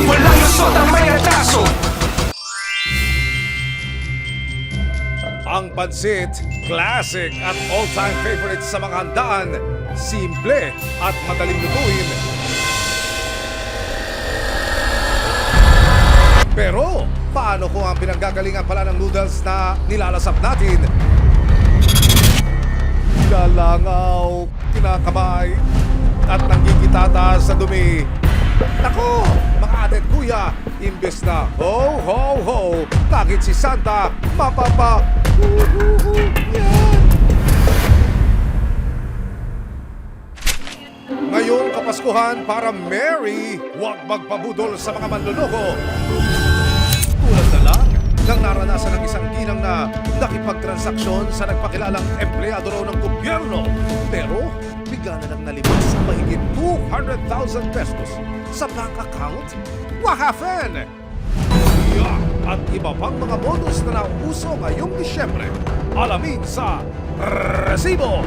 walang lusot ang may atraso. Ang pansit, classic at all-time favorite sa mga handaan, simple at madaling lutuin. Pero, paano kung ang pinanggagalingan pala ng noodles na nilalasap natin? Galangaw, kinakamay, at nanggigitata sa dumi. Nako, mga ate at kuya, imbes na ho, ho, ho, kahit si Santa, mapapa, yan. Ngayong Kapaskuhan para Merry, huwag magpabudol sa mga manloloko. Tulad na lang ng naranasan ng isang ginang na nakipagtransaksyon sa nagpakilalang empleyado raw ng gobyerno. Pero bigla na lang nalibas ang mahigit 200,000 pesos sa bank account. What happened? Yeah, at iba pang mga modus na nauuso ngayong Disyembre. Alamin sa Resibo!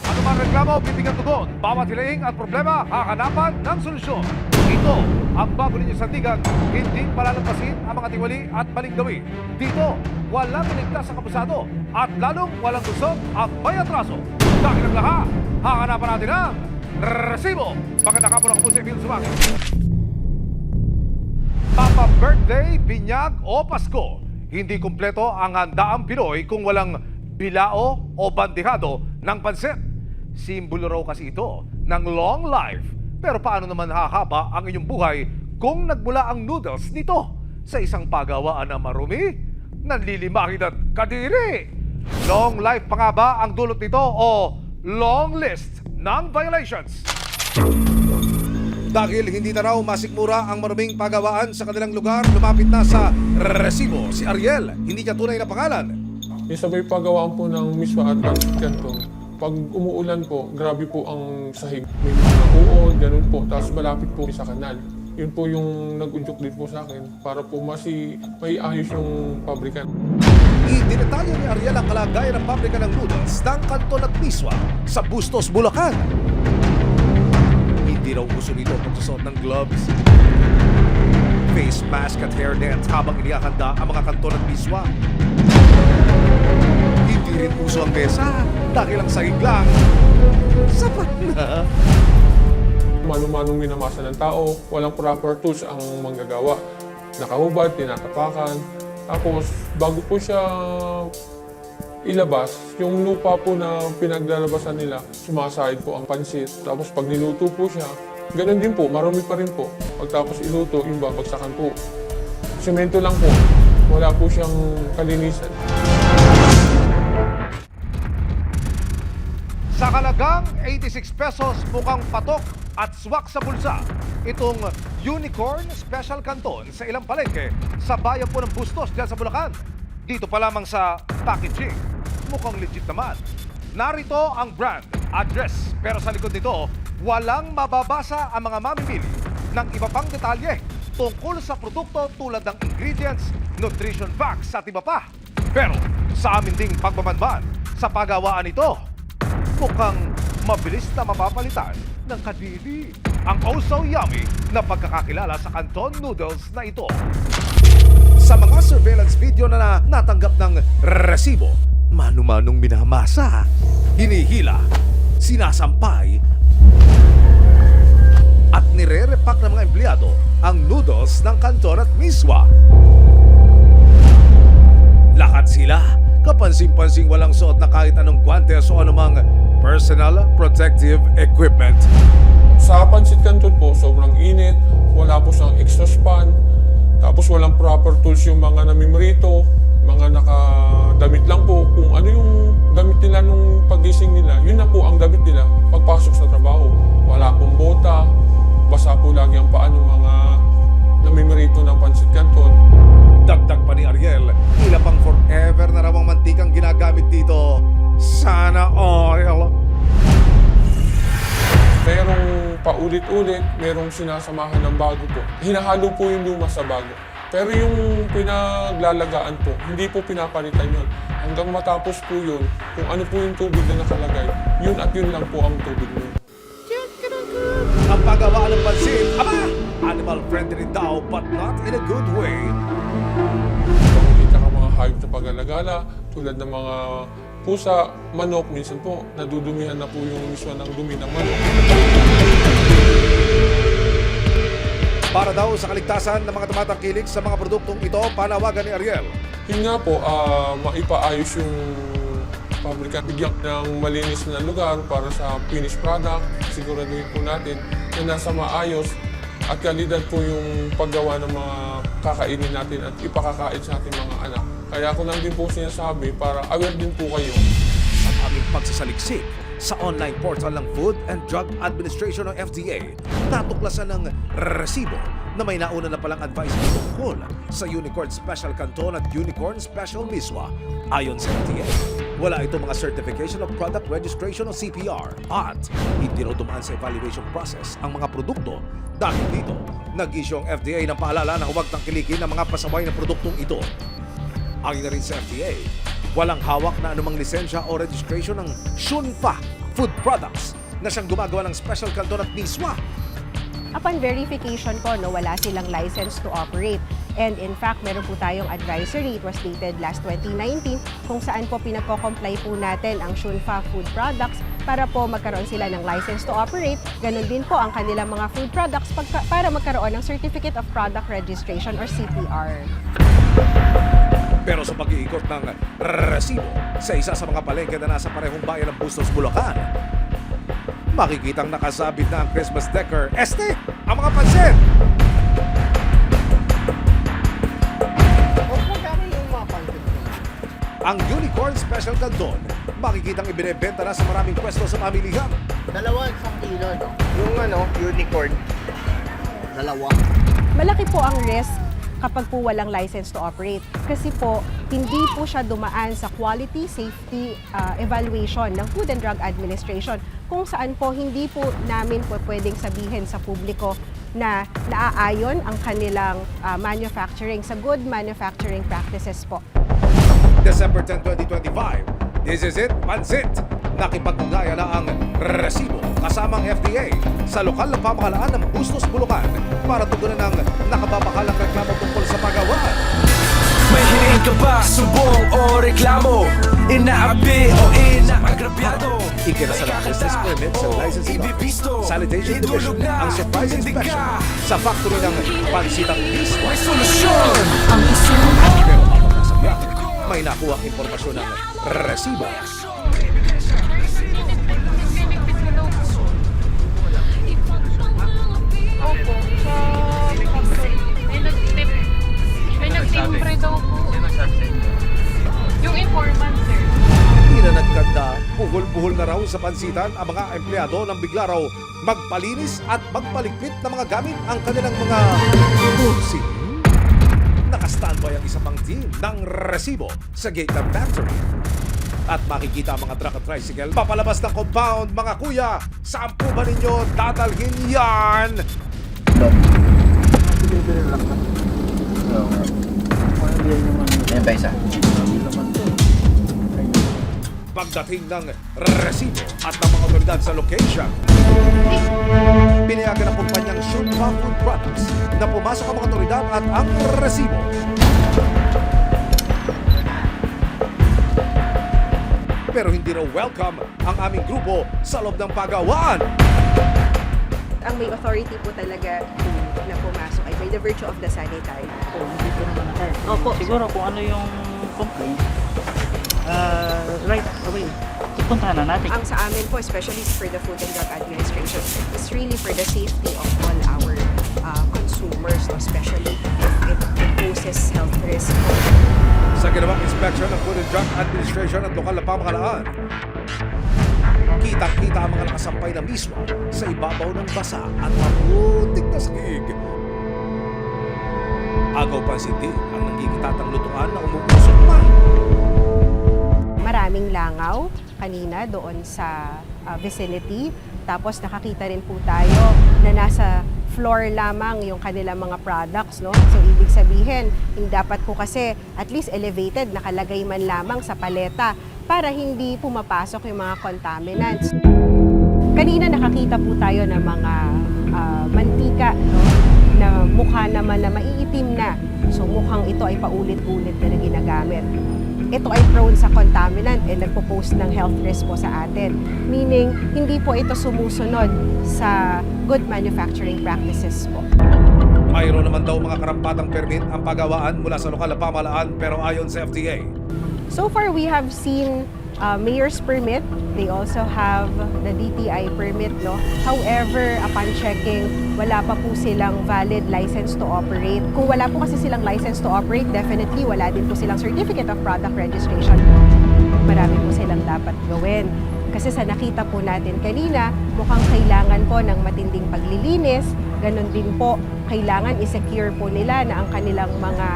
Ano man reklamo, bibigyan tugon. Bawat hiling at problema, hahanapan ng solusyon. Ito ang bago ninyo sandigan, hindi palalampasin ang mga tiwali at maling gawin. Dito, walang ligtas sa kabusado at lalong walang gusot at may atraso. Dahil ang lahat, hahanapan natin ang Resibo! Magandang hapon, ako po si Emil Sumangit. Papa birthday, binyag o Pasko, hindi kumpleto ang handaang Pinoy kung walang bilao o bandihado ng pansit. Simbolo raw kasi ito ng long life. Pero paano naman hahaba ang inyong buhay kung nagmula ang noodles nito sa isang pagawaan na marumi, nanlilimangin at kadiri? Long life pa nga ba ang dulot nito o long list ng violations? Dahil hindi na raw masikmura ang maruming pagawaan sa kanilang lugar, lumapit na sa Resibo si Ariel, hindi niya tunay na pangalan. Yung sabay pagawaan po ng miswa at kanto, pag umuulan po, grabe po ang sahig. May mga uod, ganun po, tapos malapit po sa kanal. Yun po yung nag-udyok din po sa akin para po may ayos yung pabrikan. Idinetalyo ni Ariel ang kalagayan ng pabrika ng noodles ng Kanton at Miswa sa Bustos, Bulacan. Hindi raw uso nito pagsusot ng gloves, face mask at hairnet habang inihahanda ang mga Kanton at Miswa. Hindi rin uso ang mesa dahil ang sahig lang sapat na. Mano-manong minamasa ng tao, walang proper tools ang manggagawa. Nakahubad, tinatapakan. Tapos, bago po siya ilabas, yung lupa po na pinaglalabasan nila, sumasahid po ang pansit. Tapos pag niluto po siya, ganun din po, marami pa rin po. Pagtapos iluto, yung babagsakan po. Semento lang po, wala po siyang kalinisan. Sa halagang 86 pesos, mukhang patok at swak sa bulsa. Itong Unicorn Special Canton sa ilang palengke sa bayan po ng Bustos dyan sa Bulacan. Dito pa lamang sa packaging, mukhang legit naman. Narito ang brand, address, pero sa likod nito, walang mababasa ang mga mamimili ng iba pang detalye tungkol sa produkto tulad ng ingredients, nutrition facts at iba pa. Pero sa amin ding pagbabanban sa pagawaan nito, mukhang mabilis na mapapalitan ng kadiri ang oh so yummy na pagkakakilala sa Canton Noodles na ito. Sa mga surveillance video na natanggap ng Resibo, mano-manong minamasa, hinihila, sinasampay, at nire-repack ng mga empleyado ang noodles ng Canton at Miswa. Lahat sila kapansin-pansing walang suot na kahit anong guantes o anumang personal protective equipment. Sa pansit canton po, sobrang init, wala po siyang exhaust fan, tapos walang proper tools yung mga namimerito, mga nakadamit lang po. Kung ano yung damit nila nung pagising nila, yun na po ang damit nila pagpasok sa trabaho. Wala pong bota, basa po lagi ang paa ng mga namimerito ng pansit canton. Dagdag pa ni Ariel, tila pang forever na raw ang mantikang ginagamit dito. Sana oil. Merong paulit-ulit, merong sinasamahan ng bago po. Hinahalo po yung luma sa bago. Pero yung pinaglalagaan po, hindi po pinapalitan yun. Hanggang matapos po yun, kung ano po yung tubig na nakalagay, yun at yun lang po ang tubig nun. Ang paggawaan ng pansit, aba, ano animal friendly rin daw but not in a good way. Makikita ka mga hayop na pag-alagala, tulad ng mga pusa, manok, minsan po nadudumihan na po yung mismo ng dumi ng manok. Para daw sa kaligtasan ng mga tumatangkilik sa mga produktong ito, panawagan ni Ariel. Yun nga po, maipaayos yung pabrika, bigyan ng malinis na lugar para sa finished product. Siguraduhin po natin na nasa maayos at kalidad po yung paggawa ng mga kakainin natin at ipakakain sa ating mga anak. Kaya ako lang din po sinasabi para aware din po kayo. Ang aming pagsasaliksik sa online portal ng Food and Drug Administration ng FDA, natuklasan ng resibo na may nauna na palang advice tungkol sa Unicorn Special Canton at Unicorn Special Miswa. Ayon sa FDA, wala itong mga Certification of Product Registration o CPR at hindi raw dumaan sa evaluation process ang mga produkto. Dahil dito, nag-issue ang FDA ng paalala na huwag tangkilikin ang mga pasaway na produktong ito. Ayon na rin sa FDA, walang hawak na anumang lisensya o registration ng Shunfa Food Products na siyang gumagawa ng Special Canton at Miswa. Upon verification po, wala silang license to operate. And in fact, meron po tayong advisory, it was dated last 2019, kung saan po pinagko-comply po natin ang Shunfa Food Products para po magkaroon sila ng license to operate. Ganon din po ang kanilang mga food products para magkaroon ng Certificate of Product Registration or CPR. Pero sa pag-iikot ng resibo sa isa sa mga palengke na nasa parehong bayan ng Bustos, Bulacan, makikitang nakasabit na ang Christmas decor. Ang mga pansit! Ang Unicorn Special Canton, makikitang ibinebenta na sa maraming pwesto sa pamilihan. Dalawa, 1 kilo, no? Yung unicorn. Dalawa. Malaki po ang risk kapag po walang license to operate. Kasi po, hindi po siya dumaan sa quality safety evaluation ng Food and Drug Administration, kung saan po hindi po namin po pwedeng sabihin sa publiko na naaayon ang kanilang manufacturing sa good manufacturing practices po. December 10, 2025. This is it, Pansit. Nakipag-ugnayan na ang resibo kasamang FDA sa lokal na pamahalaan ng Bustos, Bulacan para tugunan ng nakababakalang reklamo tungkol sa pagawaan. May hinihin ka ba, sumbong o reklamo? Inaapi o inaagrabyado? Ikinasalang business permit sa licensing office, sanitation division, ang surprise inspection sa factory ng pansitang mismo. May solusyon! Pero habang nasa biyahe, may nakuha ang impormasyon ng resibo. Opo, may nagtimpre daw po. Yung informant, sir. Hindi na nagkanda, buhol-buhol na raw sa pansitan ang mga empleyado nang bigla raw magpalinis at magpaligpit ng mga gamit ang kanilang mga kursi. Naka-standby ang isa pang team ng resibo sa gate ng factory. At makikita ang mga truck at tricycle papalabas ng compound. Mga kuya, saan po ba ninyo dadalhin yan? Ayan ba isa? Pagdating ng resibo at ng mga otoridad sa location, pinayagan ang kumpanyang Shunfa Food Products na pumasok ang mga otoridad at ang resibo. Pero hindi raw welcome ang aming grupo sa loob ng pagawaan. Ang may authority po talaga na pumasok ay by the virtue of the sanitary. Dito naman tayo. Opo. Siguro kung ano yung complaint, right away, ipuntahan na natin. Ang sa amin po, especially for the Food and Drug Administration, is really for the safety of all our consumers, especially if it poses health risk. Sa ginawang inspeksyon ng Food and Drug Administration at lokal na pamahalaan, kitang-kita ang mga nakasampay na mismo sa ibabaw ng basa at maputik na sagig. Agaw pansin din ang nanggigitatang lutuan na umuusok pa. Maraming langaw kanina doon sa vicinity. Tapos nakakita rin po tayo na nasa floor lamang yung kanilang mga products, no? So ibig sabihin, yung dapat po kasi at least elevated, nakalagay man lamang sa paleta para hindi pumapasok yung mga contaminants. Kanina nakakita po tayo ng mga mantika, no? Na mukha naman na maiitim na. So mukhang ito ay paulit-ulit na ginagamit. Ito ay prone sa contaminant and nagpo-pose ng health risk po sa atin. Meaning, hindi po ito sumusunod sa good manufacturing practices po. Mayroon naman daw mga karampatang permit ang pagawaan mula sa lokal na pamahalaan pero ayon sa FDA. So far, we have seen mayor's permit. They also have the DTI permit, no? However, upon checking, wala pa po silang valid license to operate. Kung wala po kasi silang license to operate, definitely wala din po silang certificate of product registration. Marami po silang dapat gawin. Kasi sa nakita po natin kanina, mukhang kailangan po ng matinding paglilinis. Ganon din po, kailangan i-secure po nila na ang kanilang mga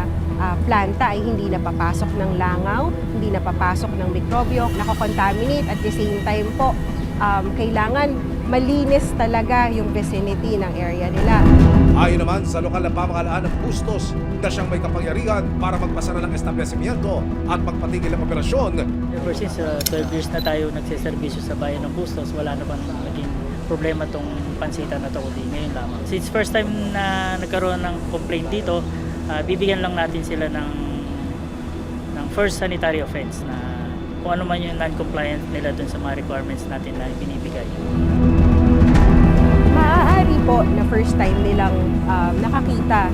planta ay hindi napapasok ng langaw, hindi napapasok ng mikrobyo, nakakontaminate. At the same time po, kailangan malinis talaga yung vicinity ng area nila. Ayon naman sa lokal na pamahalaan ng Bustos na siyang may kapangyarihan para magpasara ng establishmento at magpatigil ng operasyon. Ever since 12 years na tayo nagsiservisyo sa bayan ng Bustos, wala na bang naging problema tong pansitan na to, kundi ngayon lamang. Since first time na nagkaroon ng complaint dito, bibigyan lang natin sila ng first sanitary offense na kung ano man yung non-compliant nila dun sa mga requirements natin na binibigay. Maaari po na first time nilang nakakita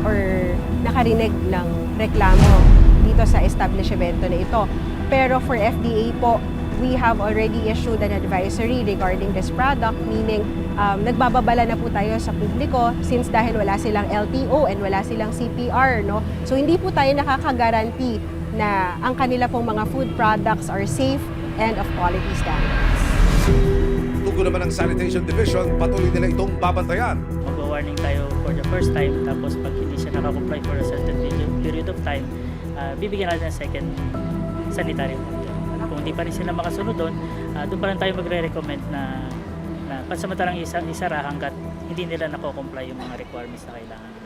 or nakarinig ng reklamo dito sa establishmento na ito. Pero for FDA po, we have already issued an advisory regarding this product, meaning nagbababala na po tayo sa publiko since dahil wala silang LTO and wala silang CPR, no? So hindi po tayo nakaka-guarantee na ang kanila pong mga food products are safe and of quality standards. Tugon naman ng Sanitation Division, patuloy nila itong babantayan. Mag-warning tayo for the first time, tapos pag hindi siya nakakomply for a certain period of time, bibigyan natin ng second sanitary order. Kung hindi pa rin sila makasunod doon, doon pa rin tayo magre-recommend na pansamantalang isara hanggat hindi nila nako-comply yung mga requirements na kailangan nila.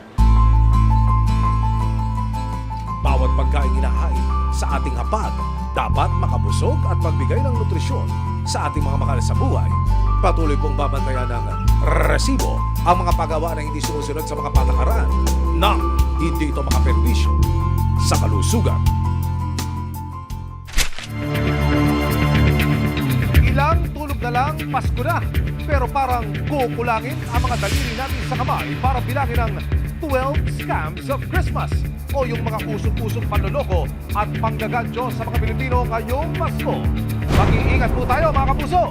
Bawat pagkain inahain sa ating hapag dapat makabusog at magbigay ng nutrisyon sa ating mga mahal sa buhay. Patuloy pong babantayan ng resibo ang mga pagawa na hindi sumusunod sa mga patakaran na hindi ito makaperwisyo sa kalusugan. Ilang tulog na lang, Pasko na. Pero parang kukulangin ang mga daliri natin sa kamay para bilangin ang 12 scams of Christmas o yung mga usok-usok panloloko at panggagadyo sa mga Pilipino ngayong Pasko. Mag-iingat po tayo mga kapuso!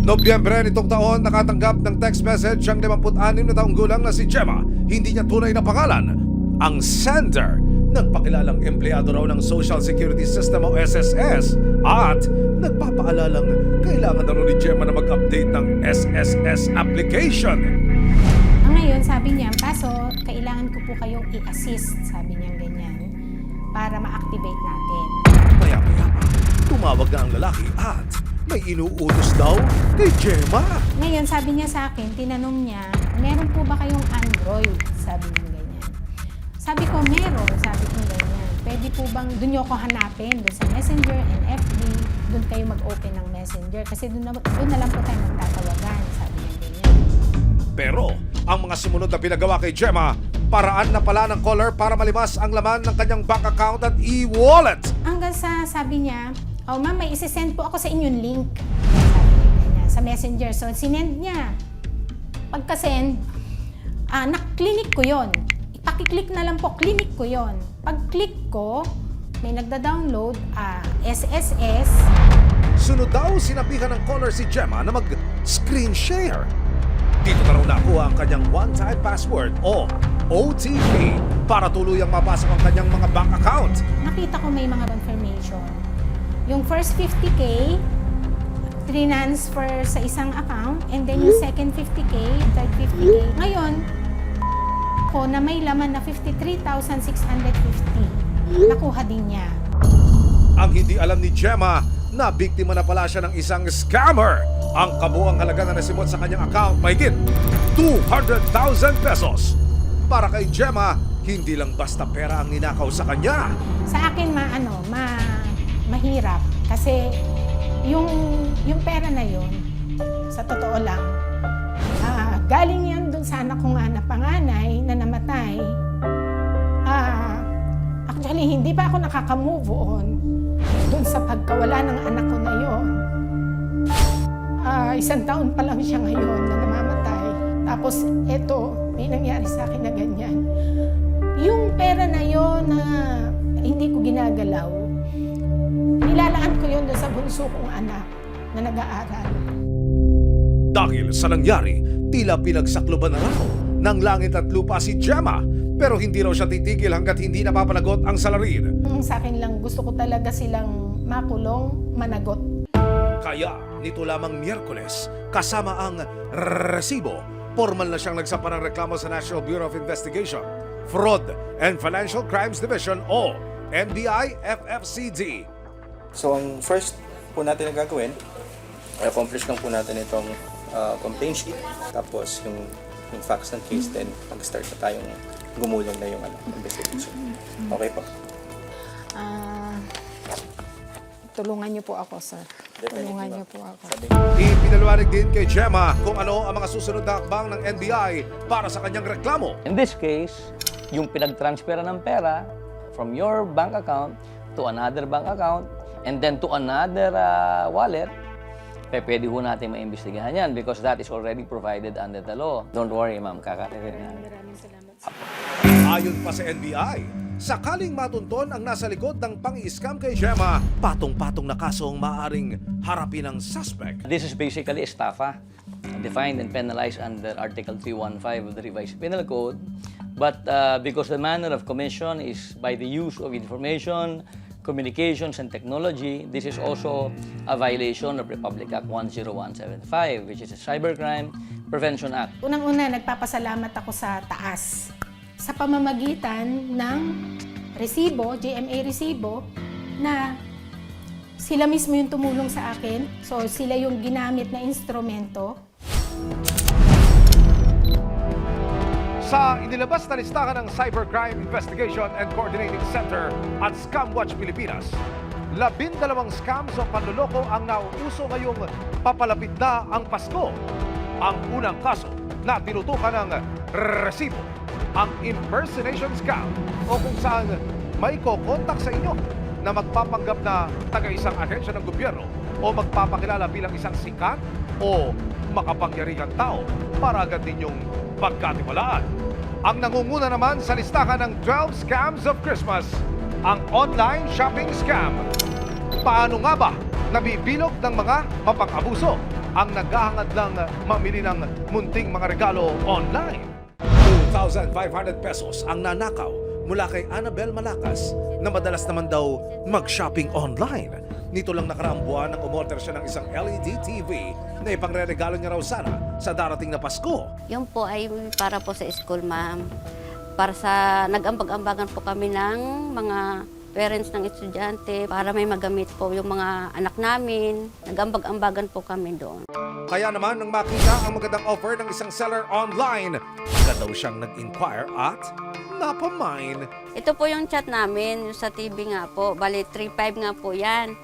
Nobyembre nitong taon, nakatanggap ng text message ang 56 na taong gulang na si Gemma. Hindi niya tunay na pangalan. Ang sender, nagpakilalang empleyado raw ng Social Security System o SSS at nagpapaalalang kailangan na raw ni Gemma na mag-update ng SSS application. Ngayon, sabi niya, kaso kailangan ko po kayong i-assist, sabi niya ganyan, para ma-activate natin. Maya-maya pa, tumawag na ang lalaki at may inuutos daw kay Gemma. Ngayon, sabi niya sa akin, tinanong niya, meron po ba kayong Android? Sabi niya ganyan. Sabi ko, meron. Sabi ko ganyan. Pwede po bang doon niyo ako hanapin, doon sa Messenger and FB, doon kayo mag-open ng Messenger. Kasi doon na lang po tayo magtatawagan, sabi niya ganyan. Pero ang mga sumunod na pinagawa kay Gemma, paraan na pala ng caller para malimas ang laman ng kanyang bank account at e-wallet. Hanggang sa sabi niya, oh ma'am, may isi-send po ako sa inyong link. Sabi niya ganyan, sa Messenger. So, sinend niya. Pagka-send, na-clinic ko yon. Ipakiklik na lang po, clinic ko yon. Pag-click ko, may nagda-download, SSS. Sunod daw sinabihan ng caller si Gemma na mag-screen share. Dito na raw nakuha ang kanyang one-time password o OTP para tuluyang mapasok ang kanyang mga bank account. Nakita ko may mga confirmation. Yung first 50K, transfer sa isang account, and then yung second 50K, third 50K. Ngayon, ko na may laman na 53,650. Nakuha din niya. Ang hindi alam ni Gemma na biktima na pala siya ng isang scammer. Ang kabuang halaga na nasimot sa kanyang account mahigit 200,000 pesos. Para kay Gemma, hindi lang basta pera ang ninakaw sa kanya. Sa akin, mahirap. Kasi yung pera na yun, sa totoo lang, galing yan dun sa anak ko nga na panganay na hindi pa ako nakaka-move on dun sa pagkawala ng anak ko na yon. 1 taon pa lang siya ngayon na namamatay. Tapos eto, may nangyari sa akin na ganyan. Yung pera na yon na hindi ko ginagalaw, nilalaan ko yon doon sa bunso kong anak na nag-aaral. Dahil sa nangyari, tila pinagsakloban na raw ng langit at lupa si Gemma. Pero hindi raw siya titigil hanggat hindi napapanagot ang salarin. Sa akin lang, gusto ko talaga silang makulong, managot. Kaya nito lamang Miyerkules, kasama ang resibo, formal na siyang nagsampa ng reklamo sa National Bureau of Investigation, Fraud and Financial Crimes Division o NBI-FFCD. So ang first po natin na gagawin, accomplish lang po natin itong complaint sheet, tapos yung facts ng case, then mag-start na tayong gumulong na yung investigation. Okay po? Tulungan niyo po ako, sir. Tulungan niyo po ako. Ipinaliwanag din kay Gemma kung ano ang mga susunod na hakbang ng NBI para sa kanyang reklamo. In this case, yung pinag-transfer ng pera from your bank account to another bank account and then to another wallet, pwede ho natin maimbestigahan yan because that is already provided under the law. Don't worry, ma'am. Maraming salamat, sir. Ayon pa sa NBI, sakaling matunton ang nasa likod ng pang-i-scam kay Gemma, patong-patong na kasong maaaring harapin ng suspect. This is basically estafa, defined and penalized under Article 315 of the Revised Penal Code. But because the manner of commission is by the use of information, communications, and technology, this is also a violation of Republic Act 10175, which is a Cybercrime Prevention Act. Unang-una, nagpapasalamat ako sa taas sa pamamagitan ng resibo, GMA resibo, na sila mismo yung tumulong sa akin. So, sila yung ginamit na instrumento. Sa inilabas na listahan ng Cybercrime Investigation and Coordinating Center at Scamwatch Pilipinas, 12 scams o panloloko ang nauuso ngayong papalapit na ang Pasko. Ang unang kaso na tinutukan ng resibo, ang impersonation scam o kung saan may kokontak sa inyo na magpapanggap na taga-isang ahensya ng gobyerno o magpapakilala bilang isang sikat o makapangyarihang tao para agad ninyong pagkatiwalaan. Ang nangunguna naman sa listahan ng 12 scams of Christmas, ang online shopping scam. Paano nga ba nabibilog ng mga mapang-abuso ang naghahangad lang mamili ng munting mga regalo online? 2,500 pesos ang nanakaw mula kay Annabel Malacas na madalas naman daw mag-shopping online. Nito lang nakaraang buwan nang umorder siya ng isang LED TV na ipangre-regalo niya raw sana sa darating na Pasko. Yun po ay para po sa school, ma'am. Para sa nag-ambag-ambagan po kami ng mga parents ng estudyante para may magamit po yung mga anak namin. Nag-ambag-ambagan po kami doon. Kaya naman nang makita ang magandang offer ng isang seller online, agad daw siyang nag-inquire at napamine. Ito po yung chat namin, yung sa TV nga po. Bali, 3.5 nga po yan.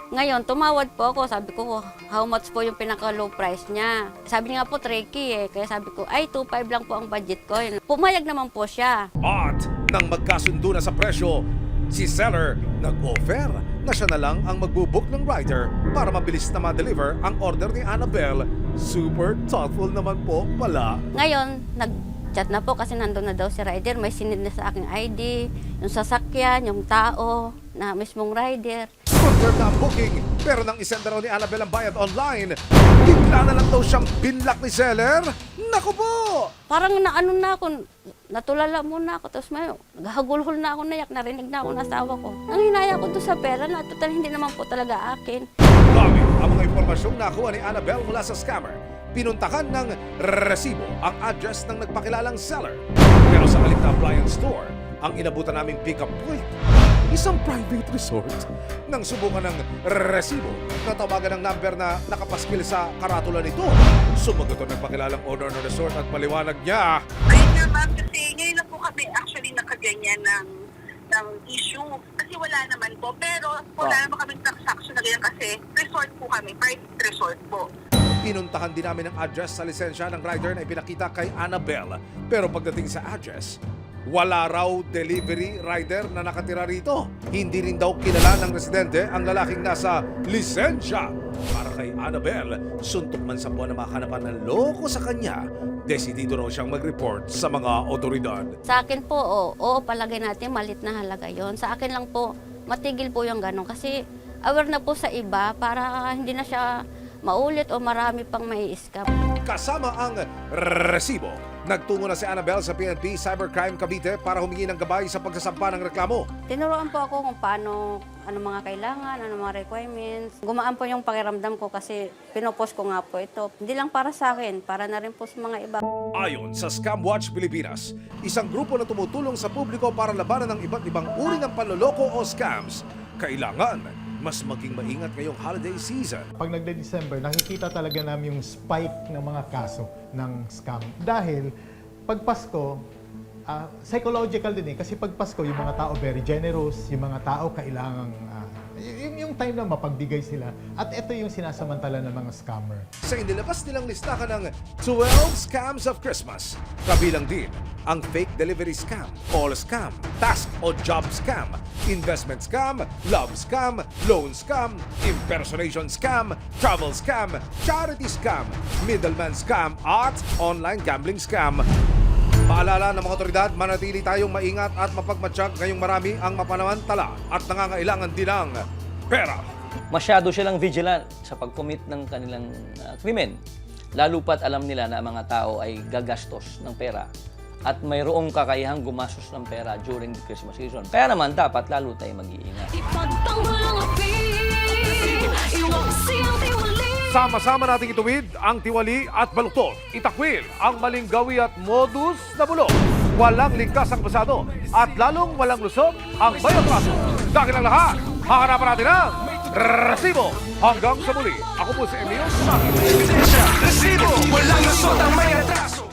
Ngayon, tumawad po ako. Sabi ko, how much po yung pinaka-low price niya? Sabi niya nga po, tricky eh. Kaya sabi ko, ay, 2.5 lang po ang budget ko. Pumayag naman po siya. At nang magkasundo na sa presyo, si seller nag-offer na siya na lang ang magbubook ng rider para mabilis na ma-deliver ang order ni Annabel. Super thoughtful naman po pala. Ngayon, nag-chat na po kasi nandun na daw si rider. May sinid na sa aking ID, yung sasakyan, yung tao na mismong rider. Confirm na ang booking, pero nang isend na raw ni Annabel ang bayad online, bigla na lang daw siyang binlock ni seller. Naku po! Parang naano na ako, natulala muna ako, tapos may naghagulhol na ako, nayak, narinig na ako ng asawa ko. Nanghinaya ko to sa pera na total hindi naman po talaga akin. Dami ang mga impormasyong nakuha ni Annabel mula sa scammer. Pinuntahan ng resibo ang address ng nagpakilalang seller. Pero sa halip na appliance store, ang inabutan naming pick-up point, isang private resort. Nang subukan ng resibo, natawagan ng number na nakapaskil sa karatula nito. Sumagot ang nagpakilalang owner ng resort at paliwanag niya. Ayun nga ma'am, kasi ngayon lang po kami actually nakaganyan ng issue. Kasi wala naman po. Pero wala naman kaming transaction na ganyan kasi resort po kami, private resort po. Pinuntahan din namin ang address sa lisensya ng rider na ipinakita kay Annabel. Pero pagdating sa address, Wala raw delivery rider na nakatira rito. Hindi rin daw kilala ng residente ang lalaking nasa lisensya. Para kay Annabel, suntok man sa buwan na makahanapan ng loko sa kanya, desidido raw siyang mag-report sa mga otoridad. Sa akin po, oo, palagay natin malit na halaga yon. Sa akin lang po, matigil po yung ganun. Kasi aware na po sa iba para hindi na siya maulit o marami pang may scam. Kasama ang resibo. Nagtungo na si Annabel sa PNP Cybercrime Cavite para humingi ng gabay sa pagsasampa ng reklamo. Tinuruan po ako kung paano, ano mga kailangan, ano mga requirements. Gumaan po yung pakiramdam ko kasi pinopost ko nga po ito. Hindi lang para sa akin, para na rin po sa mga iba. Ayon sa Scam Watch Pilipinas, isang grupo na tumutulong sa publiko para labanan ng iba't ibang uri ng panloloko o scams. Kailangan mas maging maingat ngayong holiday season. Pag nagde-December, nakikita talaga namin yung spike ng mga kaso ng scam. Dahil pag Pasko, psychological din eh. Kasi pag Pasko, yung mga tao very generous, yung mga tao kailangang yung time na mapagbigay sila. At ito yung sinasamantala ng mga scammer. Sa inilabas nilang listahan ng 12 scams of Christmas, kabilang din ang fake delivery scam, call scam, task o job scam, investment scam, love scam, loan scam, impersonation scam, travel scam, charity scam, middleman scam, at online gambling scam. Paalala ng mga otoridad, manatili tayong maingat at mapagmatsyag ngayong marami ang mapanamantala at nangangailangan din ng pera. Masyado silang vigilant sa pag-commit ng kanilang krimen. Lalo pat alam nila na ang mga tao ay gagastos ng pera at mayroong kakayahang gumastos ng pera during the Christmas season. Kaya naman dapat lalo tayong mag-iingat. Sama-sama nating ituwid ang tiwali at baluktot. Itakwil ang maling gawi at modus na bulok. Walang ligtas ang pasado at lalong walang lusot ang bayatraso. Dahil ang lahat, hahanapan natin ang resibo. Hanggang sa muli, ako po si Emil Sumaki. Resibo, walang lusot ang may atraso.